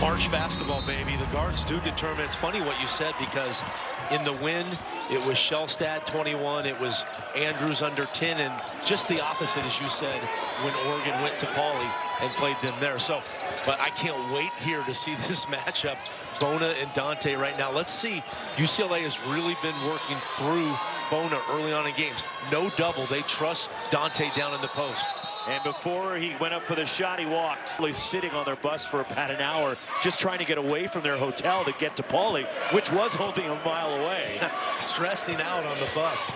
March basketball, baby. The guards do determine. It's funny what you said, because in the win, it was Shellstad 21, it was Andrews under 10, and just the opposite, as you said, when Oregon went to Pauley and played them there. So, but I can't wait here to see this matchup, Bona and Dante right now. Let's see. UCLA has really been working through Bona early on in games. No double. They trust Dante down in the post. And before he went up for the shot, he walked. Sitting on their bus for about an hour, just trying to get away from their hotel to get to Pauley, which was only a mile away. Stressing out on the bus.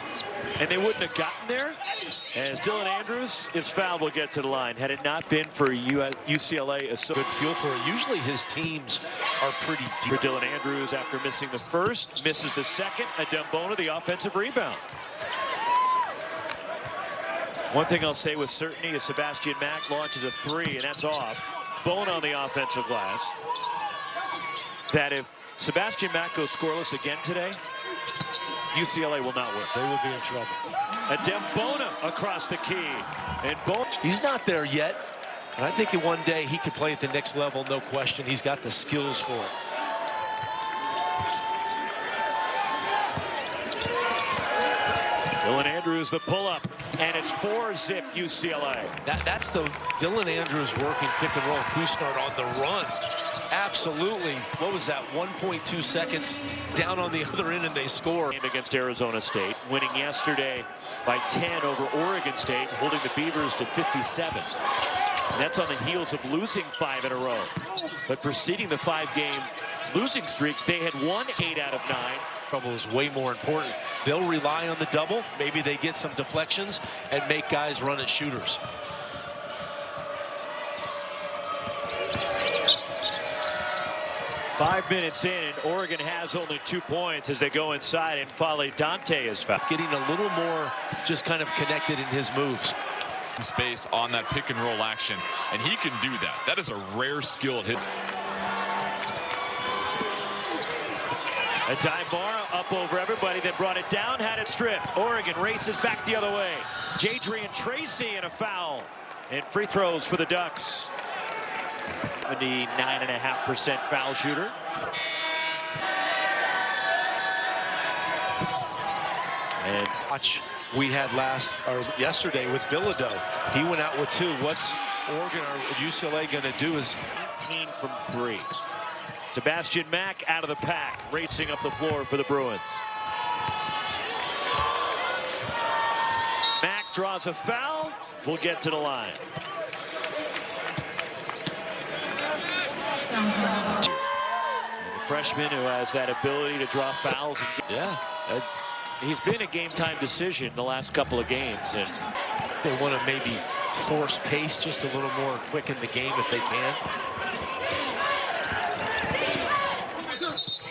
And they wouldn't have gotten there, as Dylan Andrews is fouled, will get to the line. Had it not been for UCLA, a good feel for it. Usually his teams are pretty deep. For Dylan Andrews, after missing the first, misses the second. Adem Bona, the offensive rebound. One thing I'll say with certainty is Sebastian Mack launches a three, and that's off. Bona on the offensive glass. That if Sebastian Mack goes scoreless again today, UCLA will not win. They will be in trouble. Adem Bona across the key. And Bona, he's not there yet. And I think one day he could play at the next level, no question. He's got the skills for it. Dylan Andrews, the pull-up, and it's 4-zip UCLA. That's the Dylan Andrews working pick and roll. Kusnard on the run. Absolutely. What was that? 1.2 seconds down on the other end, and they score. Against Arizona State, winning yesterday by 10 over Oregon State, holding the Beavers to 57. And that's on the heels of losing 5 in a row. But preceding the 5-game losing streak, they had won 8 out of 9. Trouble is way more important. They'll rely on the double. Maybe they get some deflections and make guys run at shooters. Five minutes in, and Oregon has only 2 points as they go inside, and Fale Dante is fouled. Getting a little more just kind of connected in his moves. Space on that pick and roll action, and he can do that. That is a rare skilled hit. Adibara up over everybody, then brought it down, had it stripped. Oregon races back the other way. Jadrian Tracy and a foul. And free throws for the Ducks. 79.5% foul shooter. And watch we had yesterday with Bilodeau. He went out with 2. What's Oregon or UCLA going to do is 19 from 3. Sebastian Mack out of the pack, racing up the floor for the Bruins. Mack draws a foul, will get to the line. And the freshman who has that ability to draw fouls. And he's been a game-time decision the last couple of games. And they want to maybe force pace just a little more quick in the game if they can.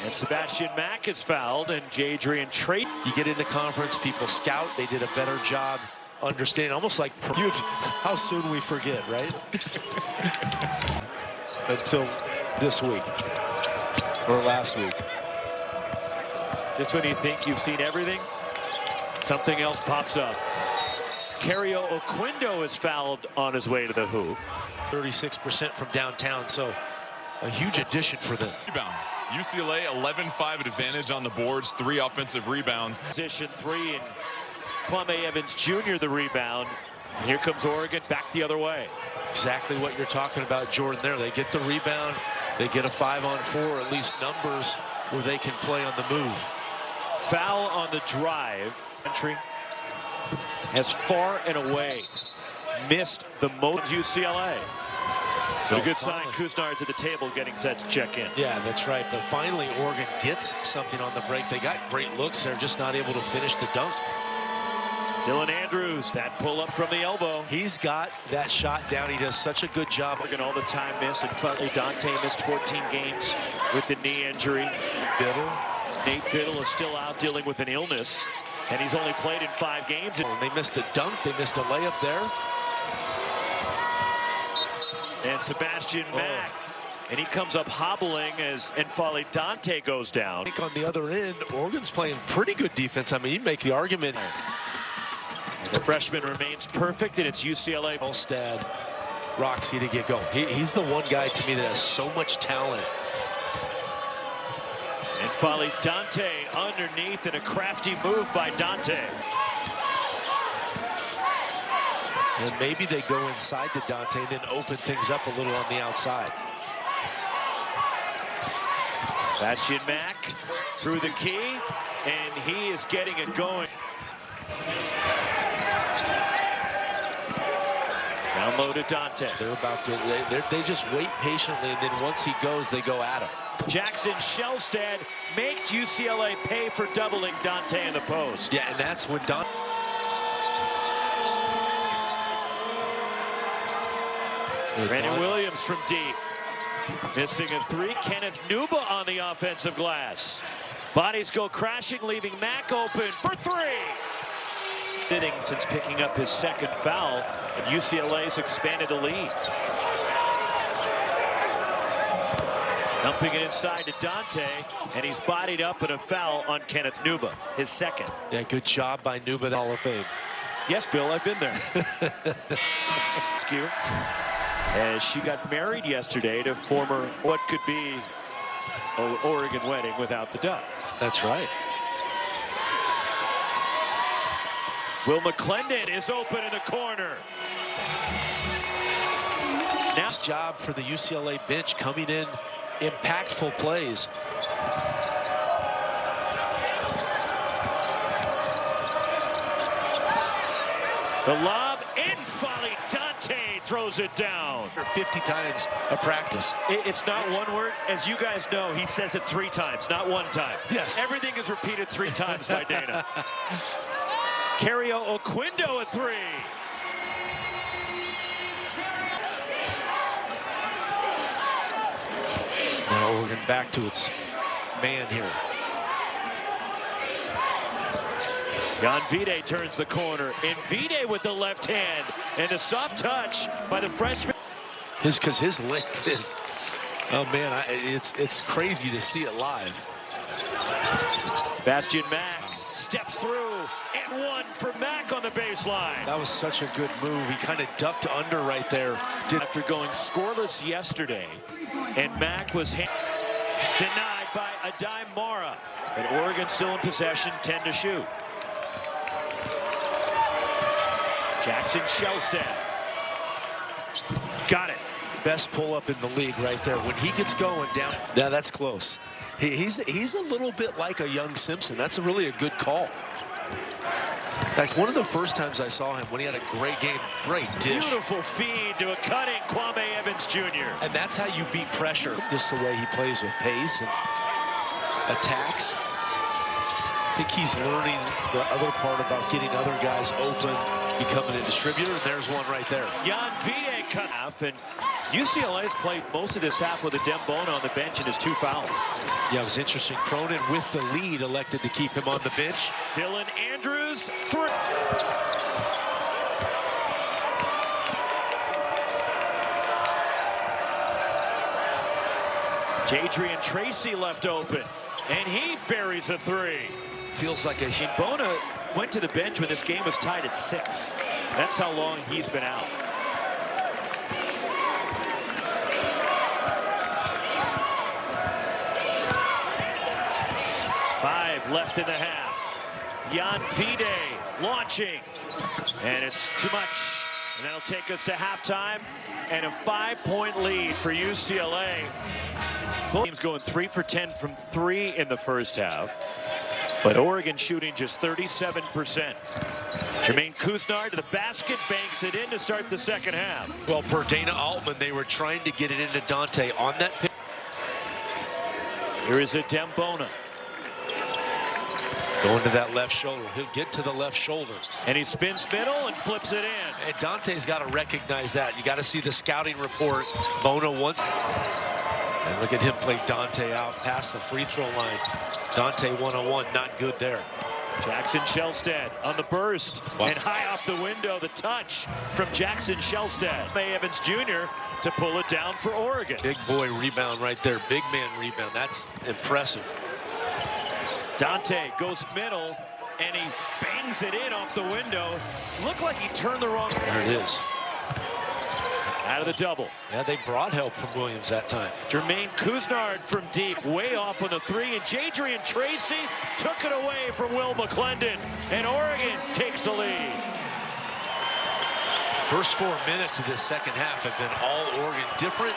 And Sebastian Mack is fouled, and Jadrian Tracy. You get into conference, people scout. They did a better job understanding, almost like how soon we forget, right? Until this week or last week. Just when you think you've seen everything, something else pops up. Cario Oquindo is fouled on his way to the hoop. 36% from downtown, so a huge addition for them. Rebound. UCLA 11-5 advantage on the boards, 3 offensive rebounds. Position 3, and Kwame Evans Jr. the rebound. And here comes Oregon back the other way. Exactly what you're talking about, Jordan, there. They get the rebound, they get a 5-on-4, or at least numbers where they can play on the move. Foul on the drive. Entry has far and away missed the most UCLA. But a good sign, Kusnard's at the table getting set to check in. Yeah, that's right. But finally, Oregon gets something on the break. They got great looks. They're just not able to finish the dunk. Dylan Andrews, that pull up from the elbow. He's got that shot down. He does such a good job. Oregon all the time missed, and Fale Dante missed 14 games with the knee injury. Nate Biddle is still out dealing with an illness, and he's only played in 5 games. They missed a dunk. They missed a layup there. And Sebastian Mack, and he comes up hobbling and Fale Dante goes down. I think on the other end, Oregon's playing pretty good defense. I mean, you make the argument. And the freshman remains perfect, and it's UCLA. Shellstad Roxy to get going. He's the one guy to me that has so much talent. And finally, Dante underneath, and a crafty move by Dante. And maybe they go inside to Dante and then open things up a little on the outside. Bastian Mack through the key, and he is getting it going. Down low to Dante. They're about to, they just wait patiently, and then once he goes, they go at him. Jackson Shellstead makes UCLA pay for doubling Dante in the post. Yeah, and that's when Dante. Brandon Williams from deep. Missing a three. Kenneth Nuba on the offensive glass. Bodies go crashing, leaving Mack open for three. Since picking up his second foul, and UCLA's expanded the lead. Dumping it inside to Dante, and he's bodied up in a foul on Kenneth Nuba, his second. Yeah, good job by Nuba, the Hall of Fame. Yes, Bill, I've been there. Skew. As she got married yesterday to former what could be an Oregon wedding without the duck. That's right. Will McClendon is open in the corner. Now, Nice job for the UCLA bench coming in, impactful plays. The lob in volley. Dante throws it down. 50 times a practice. It's not one word. As you guys know, he says it 3 times, not 1 time. Yes. Everything is repeated 3 times by Dana. Cario Oquindo a 3. Now Oregon back to its man here. Jan Vide turns the corner. And Vide with the left hand. And a soft touch by the freshman. Because his length is, oh man, it's crazy to see it live. Bastian Mack steps through, and 1 for Mack on the baseline. That was such a good move. He kind of ducked under right there. After going scoreless yesterday, and Mack was denied by Adai Mara. But Oregon still in possession, 10 to shoot. Jackson Shellstead. Got it. Best pull-up in the league right there. When he gets going down, yeah, that's close. He's a little bit like a young Simpson. That's really a good call. Like one of the first times I saw him when he had a great game, great dish. Beautiful feed to a cutting Kwame Evans Jr. And that's how you beat pressure. Just the way he plays with pace and attacks. I think he's learning the other part about getting other guys open, becoming a distributor, and there's one right there. Jan Vide cut off, and UCLA's played most of this half with a Dembona on the bench and his 2 fouls. Yeah, it was interesting. Cronin with the lead elected to keep him on the bench. Dylan Andrews, 3. Jadrian Tracy left open, and he buries a 3. Feels like a Dembona went to the bench when this game was tied at 6. That's how long he's been out. Left in the half. Jan Vide launching. And it's too much. And that'll take us to halftime. And a 5-point lead for UCLA. Both teams going 3 for 10 from 3 in the first half. But Oregon shooting just 37%. Jermaine Couisnard to the basket, banks it in to start the second half. Well, per Dana Altman, they were trying to get it into Dante on that pick. Here is a Dembona. Going to that left shoulder. He'll get to the left shoulder. And he spins middle and flips it in. And Dante's got to recognize that. You got to see the scouting report. Bona wants. And look at him play Dante out past the free throw line. Dante 1-on-1, not good there. Jackson Shellstead on the burst. Wow. And high off the window, the touch from Jackson Shellstead. May Evans Jr. to pull it down for Oregon. Big boy rebound right there. Big man rebound. That's impressive. Dante goes middle, and he bangs it in off the window. Looked like he turned the wrong way. There it is. Out of the double. Yeah, they brought help from Williams that time. Jermaine Couisnard from deep, way off on the three, and Jadrian Tracy took it away from Will McClendon, and Oregon takes the lead. First 4 minutes of this second half have been all Oregon. Different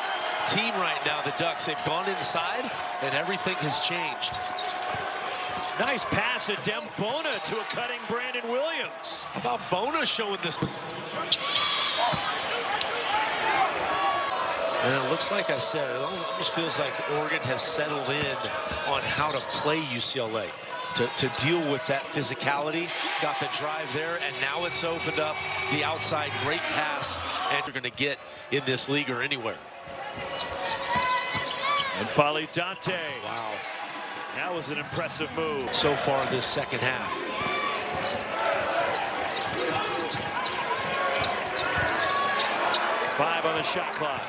team right now, the Ducks. They've gone inside, and everything has changed. Nice pass at Dembona to a cutting Brandon Williams. How about Bona showing this? And it looks like I said, it almost feels like Oregon has settled in on how to play UCLA. To deal with that physicality, got the drive there, and now it's opened up the outside, great pass, and you're going to get in this league or anywhere. And Fali Dante. Wow. That was an impressive move. So far this second half. Five on the shot clock.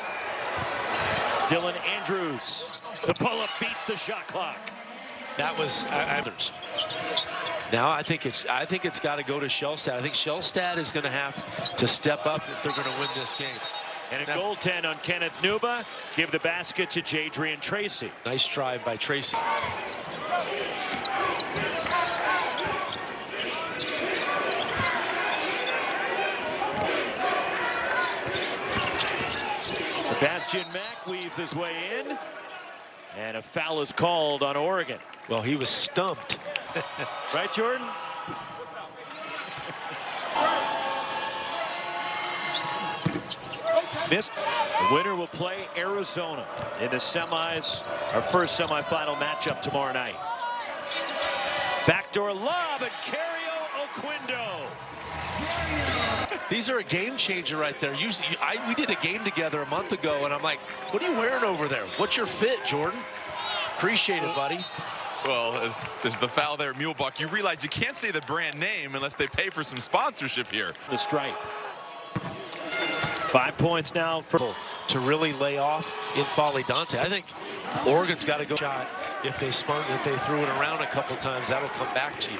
Dylan Andrews. The pull-up beats the shot clock. That was others. Now I think it's got to go to Shellstad. I think Shellstad is going to have to step up if they're going to win this game. And a goaltend on Kenneth Nuba. Give the basket to Jadrian Tracy. Nice drive by Tracy. Sebastian Mack weaves his way in. And a foul is called on Oregon. Well, he was stumped. Right, Jordan? Missed. The winner will play Arizona in the semis, our first semifinal matchup tomorrow night. Backdoor lob and Cario Oquindo. These are a game changer right there. We did a game together a month ago, and I'm like, what are you wearing over there? What's your fit, Jordan? Appreciate it, buddy. Well, as there's the foul there, Muehlbach. You realize you can't say the brand name unless they pay for some sponsorship here. The stripe. 5 points now for to really lay off in Fali Dante. I think Oregon's got to go shot. If they threw it around a couple times, that'll come back to you.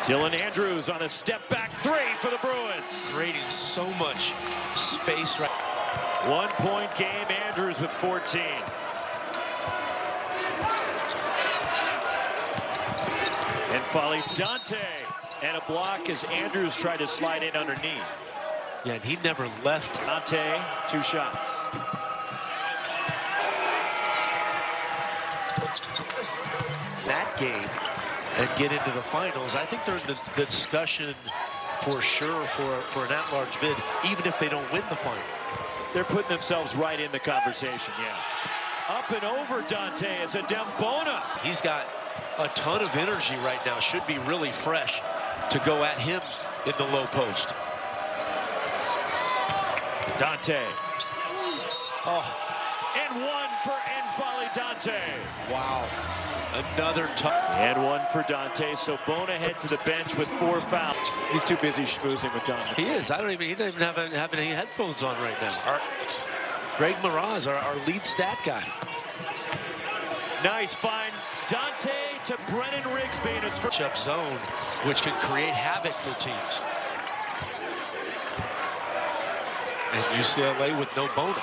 Dylan Andrews on a step back three for the Bruins. Creating so much space right. 1 point game, Andrews with 14. And Fali Dante. And a block as Andrews tried to slide in underneath. Yeah, and he never left. Dante, 2 shots. That game and get into the finals. I think they're in the discussion for sure for an at-large bid, even if they don't win the final. They're putting themselves right in the conversation, yeah. Up and over Dante as a Dembona. He's got a ton of energy right now. Should be really fresh to go at him in the low post. Dante. Oh. And one for N'Faly Dante. Wow. Another tough. And one for Dante. So Bona heads to the bench with 4 fouls. He's too busy schmoozing with Dante. He is. He doesn't even have any headphones on right now. Greg Miraz, our lead stat guy. Nice find. Dante to Brennan Rigsby in his first up zone, which can create havoc for teams. And UCLA with no Bona.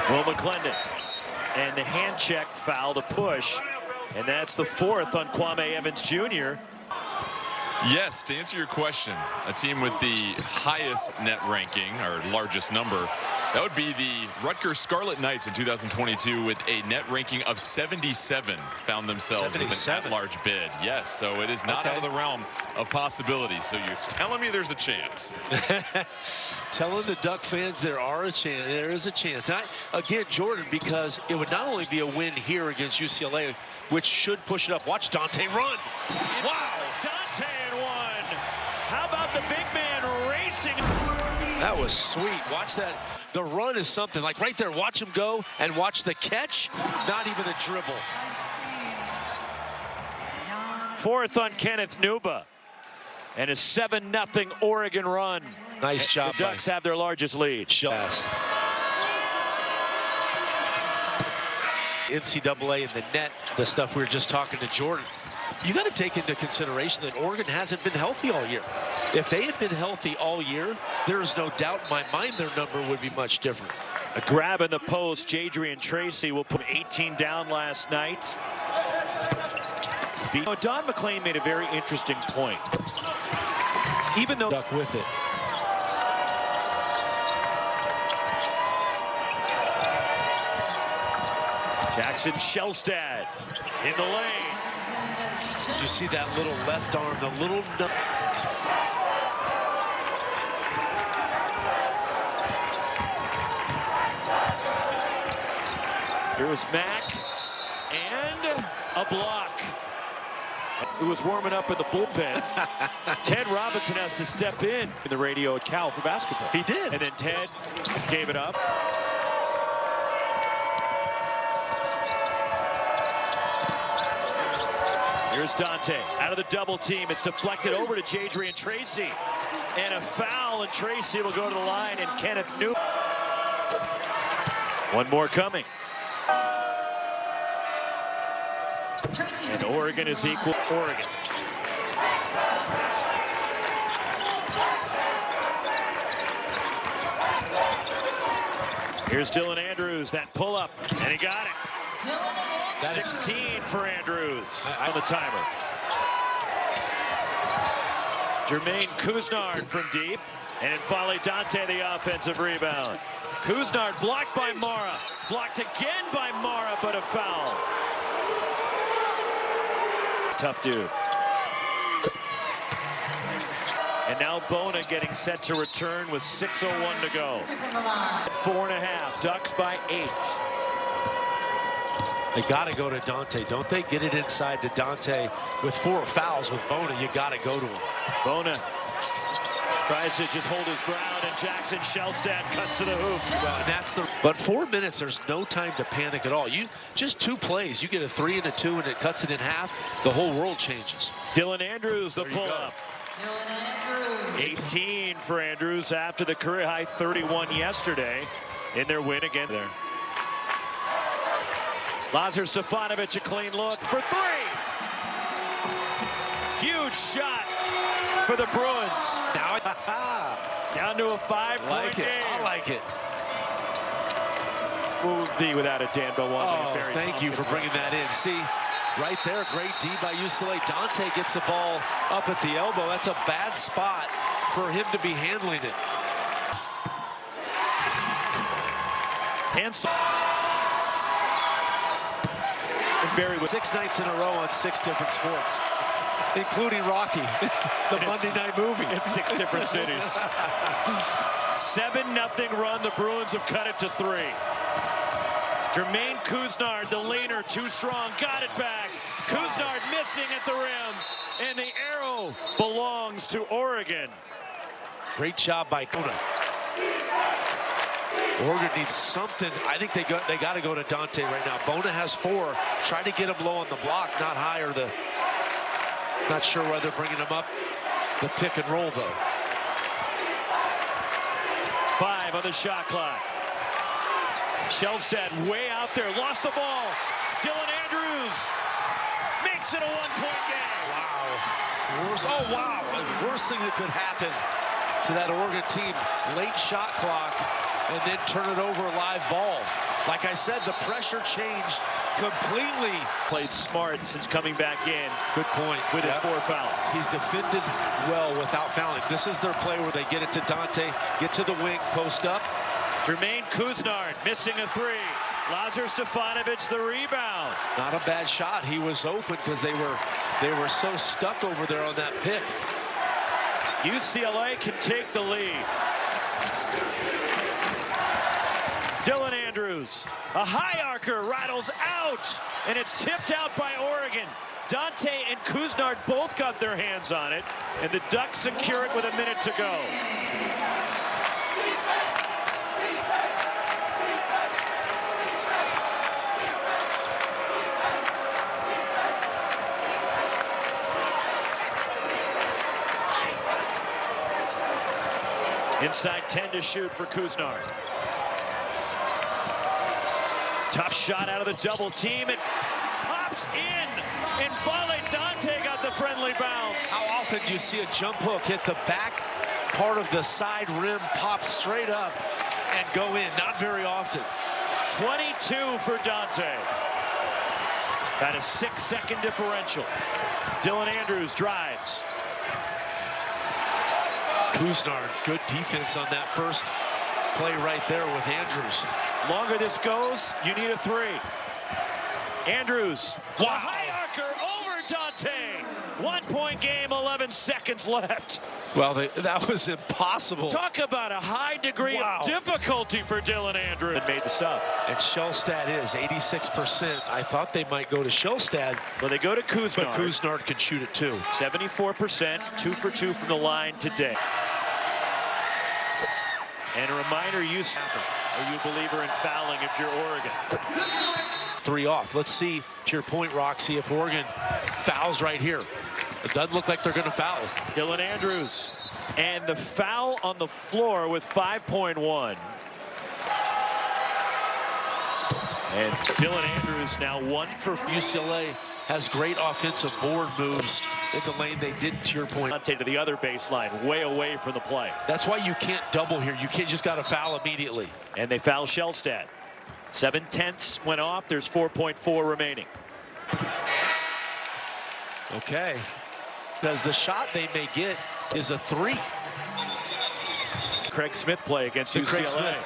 Will McClendon. And the hand check foul to push. And that's the 4th on Kwame Evans Jr. Yes, to answer your question, a team with the highest net ranking, or largest number, that would be the Rutgers Scarlet Knights in 2022 with a net ranking of 77, found themselves with an at-large bid. Yes, so it is not out of the realm of possibility. So you're telling me there's a chance. Telling the Duck fans there is a chance. And again, Jordan, because it would not only be a win here against UCLA, which should push it up. Watch Dante run. Wow. Dante and one. How about the big man racing? That was sweet. Watch that. The run is something. Like right there, watch him go and watch the catch. Not even a dribble. 4th on Kenneth Nuba. And a 7-0 Oregon run. Nice job. The Ducks have their largest lead. Yes. NCAA in the net, the stuff we were just talking to Jordan. You got to take into consideration that Oregon hasn't been healthy all year. If they had been healthy all year, there is no doubt in my mind their number would be much different. A grab in the post. Jadrian Tracy will put 18 down last night. Don McLean made a very interesting point. Even though Stuck with it. Jackson Shellstad in the lane. You see that little left arm, the little Here's Mack and a block. It was warming up in the bullpen. Ted Robinson has to step in the radio at Cal for basketball. He did. And then Ted gave it up. Here's Dante out of the double team. It's deflected over to Jadrian Tracy. And a foul, and Tracy will go to the line, and Kenneth New. One more coming. And Oregon is equal. Oregon. Here's Dylan Andrews, that pull up, and he got it. That 16 for Andrews on the timer. Jermaine Couisnard from deep, and then finally Dante the offensive rebound. Couisnard blocked by Mara, blocked again by Mara, but a foul. Tough dude. And now Bona getting set to return with 6:01 to go. 4.5, Ducks by 8. They got to go to Dante. Don't they get it inside to Dante with 4 fouls with Bona? You got to go to him. Bona tries to just hold his ground, and Jackson Shellstad cuts to the hoop. And that's the. But 4 minutes, there's no time to panic at all. You just 2 plays. You get a 3 and a 2, and it cuts it in half. The whole world changes. Dylan Andrews, the pull-up. 18 for Andrews after the career high 31 yesterday in their win again there. Lazar Stefanovic, a clean look for 3. Huge shot for the Bruins. Now Down to a 5-point game. I like it. We'll be without a Dan Belwan. Oh, thank you for bringing that in. See, right there, great D by UCLA. Dante gets the ball up at the elbow. That's a bad spot for him to be handling it. Hansel. And Barry with 6 nights in a row on 6 different sports, including Rocky, the Monday night movie. In 6 different cities. 7-0 run. The Bruins have cut it to 3. Jermaine Couisnard, the leaner, too strong, got it back. Couisnard missing at the rim, and the arrow belongs to Oregon. Great job by Kona. Oregon needs something. I think they got to go to Dante right now. Bona has 4. Try to get him low on the block, not high, or the. Not sure why they're bringing him up. The pick and roll though. 5 on the shot clock. Shellstad way out there, lost the ball. Dylan Andrews makes it a 1-point game. Wow. Wow. The worst thing that could happen to that Oregon team. Late shot clock, and then turn it over a live ball. Like I said, the pressure changed completely. Played smart since coming back in. Good point. With his 4 fouls. He's defended well without fouling. This is their play where they get it to Dante, get to the wing, post up. Jermaine Couisnard missing a 3. Lazar Stefanovic the rebound. Not a bad shot. He was open because they were so stuck over there on that pick. UCLA can take the lead. Dylan Andrews, a high arcer, rattles out, and it's tipped out by Oregon. Dante and Couisnard both got their hands on it, and the Ducks secure it with a minute to go. Inside 10 to shoot for Couisnard. Tough shot out of the double team. It pops Jumps in, and Fale Dante got the friendly bounce. How often do you see a jump hook hit the back part of the side rim, pop straight up, and go in? Not very often. 22 for Dante. Got a 6-second differential. Dylan Andrews drives. Kuznard, good defense on that first play right there with Andrews. Longer this goes, you need a 3. Andrews. Wow. High archer over Dante. 1-point game, 11 seconds left. Well, that was impossible. Talk about a high degree of difficulty for Dylan Andrews. And made the sub. And Shellstad is 86%. I thought they might go to Shellstad. Well, they go to Kuznard. But Kuznard can shoot it too. 74%, 2 for 2 from the line today. And a reminder, are you a believer in fouling if you're Oregon? 3 off. Let's see, to your point, Roxy, if Oregon fouls right here. It doesn't look like they're going to foul. Dylan Andrews. And the foul on the floor with 5.1. And Dylan Andrews now 1 for 4. UCLA has great offensive board moves in the lane. They did, to your point. Dante to the other baseline, way away from the play. That's why you can't double here. You can't just got to foul immediately. And they foul Shellstad. 7/10 went off. There's 4.4 remaining. Okay. Because the shot they may get is a 3. Craig Smith play against UCLA. Craig Smith.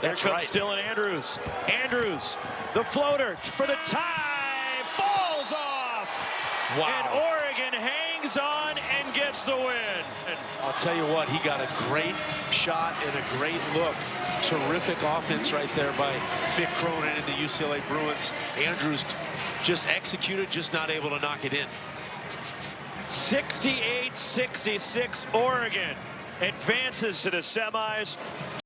That's Here right. comes Dylan Andrews. Andrews, the floater for the tie, falls off. Wow. And Oregon hangs on and gets the win. I'll tell you what, he got a great shot and a great look. Terrific offense right there by Mick Cronin and the UCLA Bruins. Andrews just executed, just not able to knock it in. 68-66, Oregon advances to the semis.